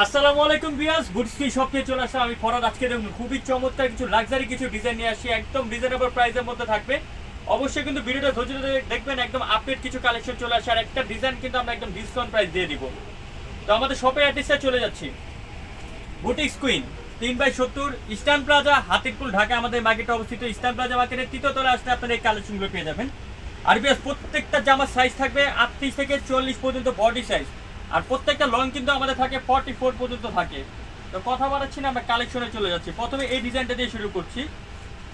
আসসালামু আলাইকুম viewers, বুটস্কি shop থেকে চলে আসলাম আমি ফরাদ। আজকে দেখুন খুবই চমৎকার কিছু লাক্সারি কিছু ডিজাইন নিয়ে আসি, একদম রিজনেবল প্রাইসের মধ্যে থাকবে। অবশ্যই কিন্তু ভিডিওটা ধৈর্য ধরে দেখবেন, একদম আপডেট কিছু কালেকশন চলে আসে, আর একটা ডিজাইন কিন্তু আমরা একদম ডিসকাউন্ট প্রাইস দিয়ে দিব। তো আমাদের শপের অ্যাড্রেসে চলে যাচ্ছি, boutiques queen 3/70 eastern plaza, Hatirpool, Dhaka. আমাদের মার্কেটে অবস্থিত। ইস্টার্ন প্লাজা মার্কেটের তৃতীয় তলায় আসলে আপনারা এই কালেকশনগুলো পেয়ে যাবেন। আর ভিউয়ার্স, প্রত্যেকটা জামার সাইজ থাকবে 38 থেকে 40 পর্যন্ত বডি সাইজ, আর প্রত্যেকটা লং কিন্তু আমাদের থাকে 44 পর্যন্ত থাকে। তো কথা বাড়াচ্ছি না, আমরা কালেকশনে চলে যাচ্ছি। প্রথমে এই ডিজাইনটা দিয়ে শুরু করছি,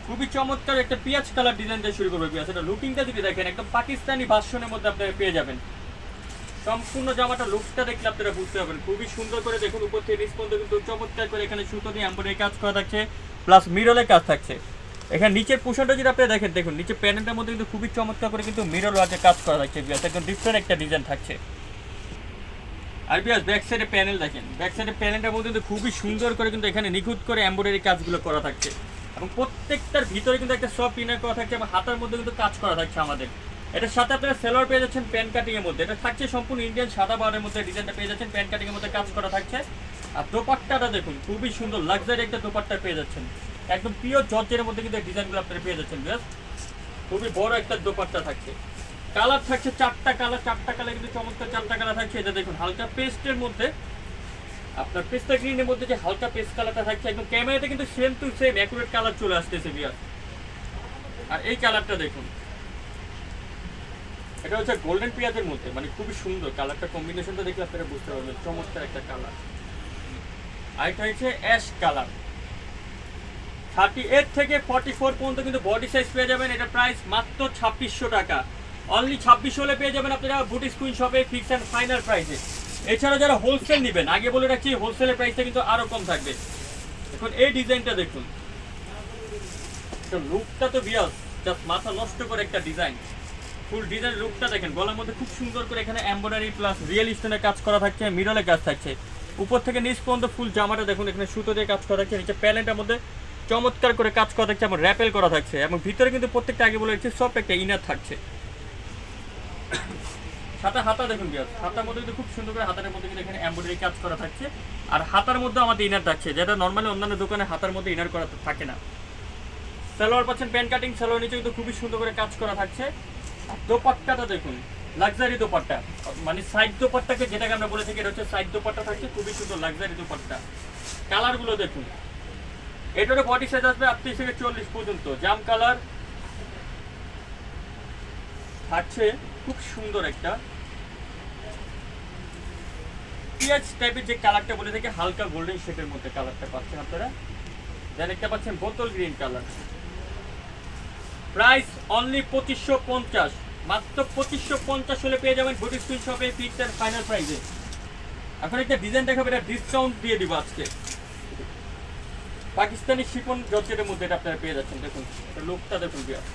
খুবই চমৎকার একটা পিঁয়াজ কালার ডিজাইন দিয়ে শুরু করবো। ভিউয়ার্স, এটা লুকিংটা যদি দেখেন, একদম পাকিস্তানি ভার্সনের মধ্যে আপনারা পেয়ে যাবেন। সম্পূর্ণ জামাটা লুকটা দেখলে আপনারা বুঝতে পারবেন, খুবই সুন্দর করে দেখুন। উপর থেকে নিচ পর্যন্ত কিন্তু চমৎকার করে এখানে সুতো দিয়ে এমব্রয়ডারি কাজ করা থাকছে, প্লাস মিররের কাজ থাকছে। এখানে নিচের পোশনটা যদি আপনারা দেখেন, দেখুন নিচে প্যানেলটার মধ্যে কিন্তু খুবই চমৎকার করে কিন্তু মিরর ওয়ার্কের কাজ করা থাকছে। ভিউয়ার্স, একদম ডিফারেন্ট একটা ডিজাইন থাকছে। আর ভিউয়ার্স, ব্যাক সাইডে প্যানেল দেখেন, ব্যাক সাইডে প্যানেলটার মধ্যে কিন্তু খুবই সুন্দর করে কিন্তু এখানে নিখুঁত করে এমব্রয়ডারি কাজগুলো করা থাকছে, এবং প্রত্যেকটার ভিতরে কিন্তু একটা সফট ইনার করা থাকছে, এবং হাতার মধ্যে কিন্তু কাজ করা থাকছে আমাদের। এটার সাথে আপনারা সেলোয়ার পেয়ে যাচ্ছেন প্যান কাটিং এর মধ্যে। এটা থাকছে সম্পূর্ণ ইন্ডিয়ান সাদা বারের মধ্যে, ডিজাইনটা পেয়ে যাচ্ছেন প্যান কাটিং এর মধ্যে কাজ করা থাকছে। আর দোপাট্টাটা দেখুন, খুবই সুন্দর লাক্সারি একটা দোপাট্টা পেয়ে যাচ্ছেন, একদম পিওর জর্জের মধ্যে কিন্তু ডিজাইনগুলো আপনারা পেয়ে যাচ্ছেন। বেশ খুবই বড় একটা দোপাট্টা থাকছে। কালার থাকছে চারটা কালার কিন্তু চমৎকার চারটা কালার থাকছে। এটা দেখুন হালকা পেস্টের মধ্যে, আপনার পেস্টা গ্রিনের মধ্যে যে হালকা পেস্ট কালারটা থাকছে, একদম ক্যামেরাতে কিন্তু same to same accurate colour চলে আসতেছে ভিউয়ার। আর এই কালারটা দেখুন, এটা হচ্ছে গোল্ডেন পেঁয়াজের মধ্যে, মানে খুবই সুন্দর কালারটা, কম্বিনেশনটা দেখলে আপনারা বুঝতে পারবেন চমৎকার একটা কালার। আর এটা হচ্ছে অ্যাশ কালার। 38 থেকে 44 পর্যন্ত কিন্তু বডি সাইজ পেয়ে যাবেন। এটা প্রাইস মাত্র 2600 টাকা। অনলি 26 হলে পেয়ে যাবেন আপনারা বুটিক্স কুইন শপে ফিক্স অ্যান্ড ফাইনাল প্রাইসে। এছাড়া যারা হোলসেল নেবেন, আগে বলে রাখছি হোলসেলের প্রাইসটা কিন্তু আরও কম থাকবে। এখন এই ডিজাইনটা দেখুন, লুকটা তো বিয়াস জাস্ট মাথা নষ্ট করে একটা ডিজাইন। ফুল ডিজাইন লুকটা দেখেন, গলার মধ্যে খুব সুন্দর করে এখানে এমব্রয়ডারি প্লাস রিয়েল স্টোনের কাজ করা থাকছে, মিররের কাজ থাকছে। উপর থেকে নিচ পর্যন্ত ফুল জামাটা দেখুন, এখানে সুতো দিয়ে কাজ করা থাকছে, নিচে প্যানেলটার মধ্যে চমৎকার করে কাজ করা থাকছে, এবং র্যাপেল করা থাকছে, এবং ভিতরে কিন্তু প্রত্যেকটা আগে বলে রাখছি সব একটা ইনার থাকছে। সাথে হাতা দেখুন বিয়াস, হাতার মধ্যে কিন্তু খুব সুন্দর করে হাতার মধ্যে কিন্তু এখানে এমব্রয়ডারি কাজ করা থাকছে, আর হাতার মধ্যে আমাদের ইনার থাকছে, যেটা নর্মালি অন্যান্য দোকানে হাতার মধ্যে ইনার করা থাকে না। সালোয়ার পাচ্ছেন প্যান কাটিং, সালোয়ার নিচে কিন্তু খুবই সুন্দর করে কাজ করা থাকছে। আর দোপাট্টাটা দেখুন, লাক্সারি দোপাট্টা, মানে সাইড দোপাট্টাকে যেটাকে আমরা বলে থাকি, এটা হচ্ছে সাইড দোপাট্টা থাকছে, খুবই সুন্দর লাক্সারি দোপাট্টা। কালারগুলো দেখুন, এটারও বডি সাইজ আসবে 38 থেকে 40 পর্যন্ত। জাম কালার থাকছে, খুব সুন্দর একটা পিঁয়াজ টাইপের যে কালারটা বলে থাকি, হালকা গোল্ডেন শেডের মধ্যে কালারটা পাচ্ছেন আপনারা। দেন একটা পাচ্ছেন বোতল গ্রিন কালার। প্রাইস অনলি 2550, মাত্র 2550 হলে পেয়ে যাবেন বুটিক্স কুইন শপে ফিক্স এন্ড ফাইনাল প্রাইসে। এখন একটা ডিজাইন দেখাবো, এটা ডিসকাউন্ট দিয়ে দিব আজকে। পাকিস্তানি শিফন জর্জেটের মধ্যে এটা আপনারা পেয়ে যাচ্ছেন। দেখুন এটা লুকটা দেখুন বিয়ার,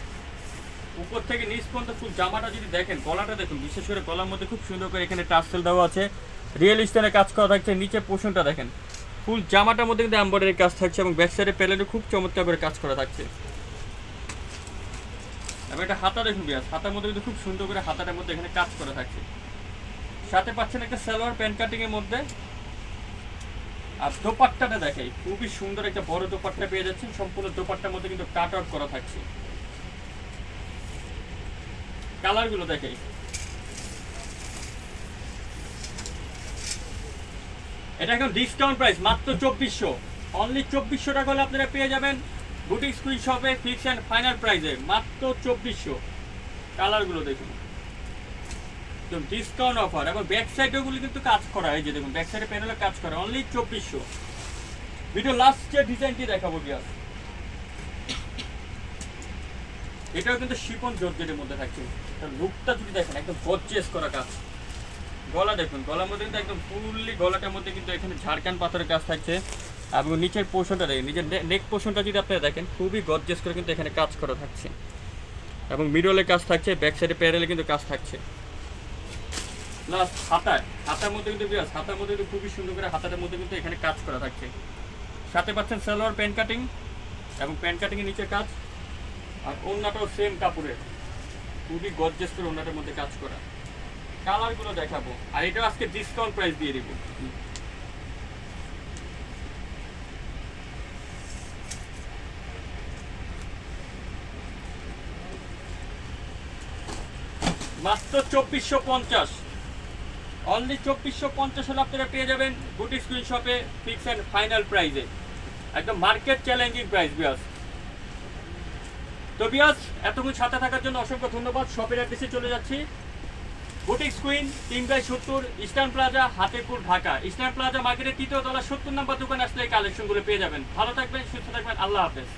উপর থেকে নিচ পর্যন্ত ফুল জামাটা যদি দেখেন, গলাটা দেখুন, বিশেষ করে গলার মধ্যে খুব সুন্দর করে এখানে টার্সেল দেওয়া আছে, রিয়েল স্টোনের কাজ করা থাকছে। নিচে পোর্শনটা দেখেন, ফুল জামাটার মধ্যে কিন্তু এমব্রয়ডারি কাজ থাকছে, এবং ব্যাক সাইডে প্যানেলে খুব চমৎকার করে কাজ করা থাকছে। এবং এটা হাতা দেখুন বিয়াস, হাতার মধ্যে কিন্তু খুব সুন্দর করে হাতাটার মধ্যে এখানে কাজ করা থাকছে। সাথে পাচ্ছেন একটা সালোয়ার প্যান কাটিং এর মধ্যে। আর দোপাট্টাটা দেখাই, খুবই সুন্দর একটা বড় দোপাট্টা পেয়ে যাচ্ছেন, সম্পূর্ণ দোপাট্টার মধ্যে কিন্তু কাট আউট করা থাকছে। কালারগুলো দেখাই, এটা এখন ডিসকাউন্ট প্রাইস মাত্র 2400। অনলি 2400 টাকা হলে আপনারা পেয়ে যাবেন বুটিক্স কুইন শপে ফিক্স অ্যান্ড ফাইনাল প্রাইসে, মাত্র 2400। কালারগুলো দেখুন, একদম ডিসকাউন্ট অফার, এবং ব্যাক সাইডগুলো কিন্তু কাজ করা হয়, যে দেখুন ব্যাক সাইডে প্যানেলে কাজ করা, অনলি 2400। ভিডিও লাস্ট যে ডিজাইনটি দেখাবো বিয়াস, এটাও কিন্তু শিফন জর্জেটের মধ্যে থাকছে। লুকটা যদি দেখেন, একদম গর্জিয়াস করা কাজ। গলা দেখুন, গলার মধ্যে কিন্তু একদম ফুললি গলাটার মধ্যে কিন্তু এখানে ঝাড়খান পাথরের কাজ থাকছে, এবং নিচের পোর্শনটা দেখেন, নিচের নেক পোর্শনটা যদি আপনারা দেখেন, খুবই গর্জিয়াস করে কিন্তু এখানে কাজ করা থাকছে, এবং মিডলে কাজ থাকছে, ব্যাক সাইডে প্যারেলে কিন্তু কাজ থাকছে। প্লাস হাতার মধ্যে কিন্তু বিরাজ, হাতার মধ্যে কিন্তু খুবই সুন্দর করে হাতাটার মধ্যে কিন্তু এখানে কাজ করা থাকছে। সাথে পাচ্ছেন সালোয়ার প্যান কাটিং, এবং প্যান কাটিং এর নিচে কাজ, আর ওড়নাটাও সেম কাপড়ের, খুবই গর্জিয়াস করে ওড়নাটার মধ্যে কাজ করা। কালারগুলো দেখাবো, আর এটা আজকে ডিসকাউন্ট প্রাইস দিয়ে দিব। মাত্র 2450, অনলি 2450 হলে আপনারা পেয়ে যাবেন বুটিক স্ক্রিন শপে ফিক্স অ্যান্ড ফাইনাল প্রাইসে, একদম মার্কেট চ্যালেঞ্জিং প্রাইস বিয়াস। তো বিয়াস এতক্ষণ সাথে থাকার জন্য অসংখ্য ধন্যবাদ। শপের অ্যাড্রেসে চলে যাচ্ছি, বুটিক স্কুইন 3/70 eastern Plaza, Hatepur, Dhaka. Eastern Plaza মার্কেটের 3য় তলা 70 নম্বর দোকানে আসলে এই কালেকশনগুলো পেয়ে যাবেন। ভালো থাকবেন, সুস্থ থাকবেন, আল্লাহ হাফেজ।